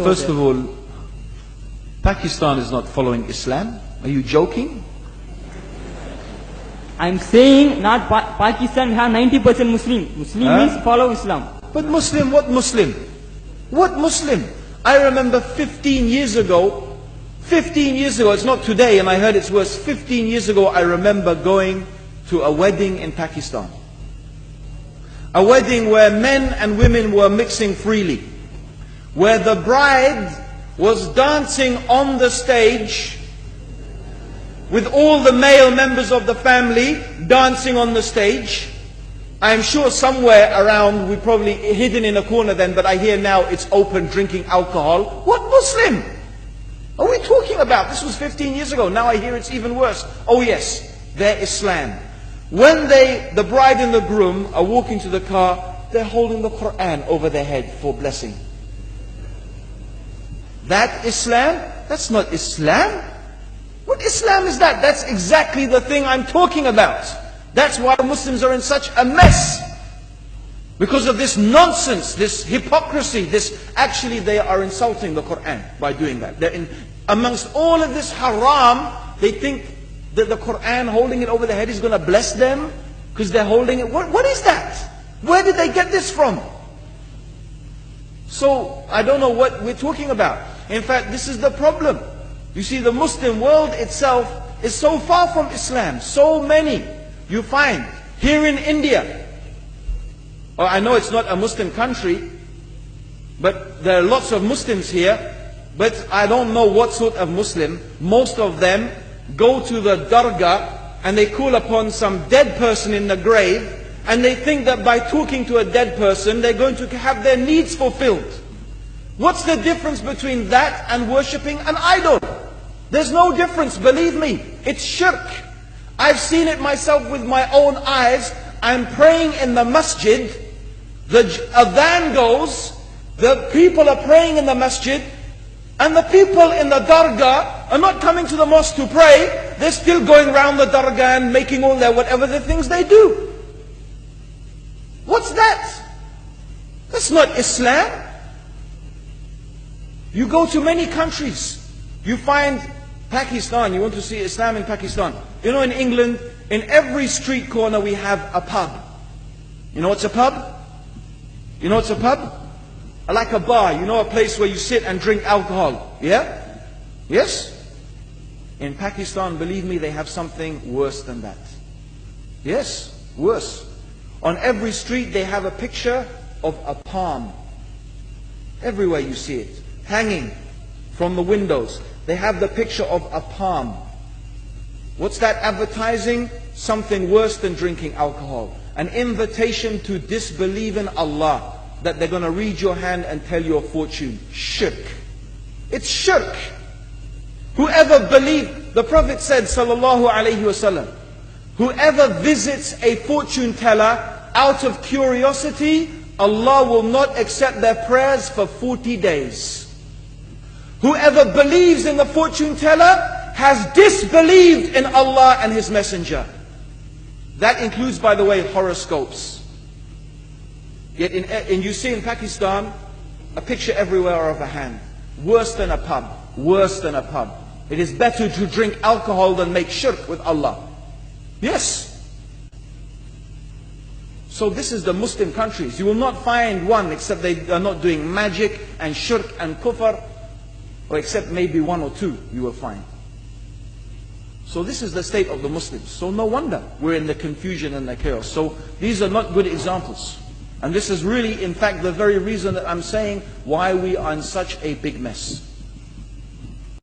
First of all, Pakistan is not following Islam. Are you joking? I'm saying not Pakistan, we have 90% Muslim. Muslim means follow Islam. But Muslim, what Muslim? What Muslim? I remember 15 years ago, it's not today and I heard it's worse, 15 years ago I remember going to a wedding in Pakistan. A wedding where men and women were mixing freely. Where the bride was dancing on the stage with all the male members of the family dancing on the stage. I'm sure somewhere around, we probably hidden in a corner then, but I hear now it's open drinking alcohol. What Muslim are we talking about? This was 15 years ago. Now I hear it's even worse. Oh yes, they're Islam. When the bride and the groom are walking to the car, they're holding the Quran over their head for blessing. That Islam? That's not Islam. What Islam is that? That's exactly the thing I'm talking about. That's why Muslims are in such a mess. Because of this nonsense, this hypocrisy, actually they are insulting the Quran by doing that. Amongst all of this haram, they think that the Quran holding it over their head is going to bless them because they're holding it. What is that? Where did they get this from? So, I don't know what we're talking about. In fact, this is the problem. You see, the Muslim world itself is so far from Islam. So many you find here in India. Or I know it's not a Muslim country, but there are lots of Muslims here. But I don't know what sort of Muslim. Most of them go to the dargah and they call upon some dead person in the grave. And they think that by talking to a dead person, they're going to have their needs fulfilled. What's the difference between that and worshipping an idol? There's no difference, believe me. It's shirk. I've seen it myself with my own eyes. I'm praying in the masjid. The adhan goes. The people are praying in the masjid. And the people in the dargah are not coming to the mosque to pray. They're still going around the dargah and making all their whatever the things they do. What's that? That's not Islam. You go to many countries. You find Pakistan. You want to see Islam in Pakistan. You know, in England, in every street corner we have a pub. You know what's a pub? You know what's a pub? Like a bar. You know, a place where you sit and drink alcohol. Yeah? Yes? In Pakistan, believe me, they have something worse than that. Yes, worse. On every street they have a picture of a palm. Everywhere you see it. Hanging from the windows. They have the picture of a palm. What's that advertising? Something worse than drinking alcohol. An invitation to disbelieve in Allah. That they're going to read your hand and tell your fortune. Shirk. It's shirk. Whoever believes, the Prophet said, sallallahu alaihi wasallam, whoever visits a fortune teller out of curiosity, Allah will not accept their prayers for 40 days. Whoever believes in the fortune teller has disbelieved in Allah and His Messenger. That includes, by the way, horoscopes. Yet you see in Pakistan, a picture everywhere of a hand. Worse than a pub. Worse than a pub. It is better to drink alcohol than make shirk with Allah. Yes. So this is the Muslim countries. You will not find one except they are not doing magic and shirk and kufr, or except maybe one or two you will find. So this is the state of the Muslims. So no wonder we're in the confusion and the chaos. So these are not good examples. And this is really, in fact, the very reason that I'm saying why we are in such a big mess.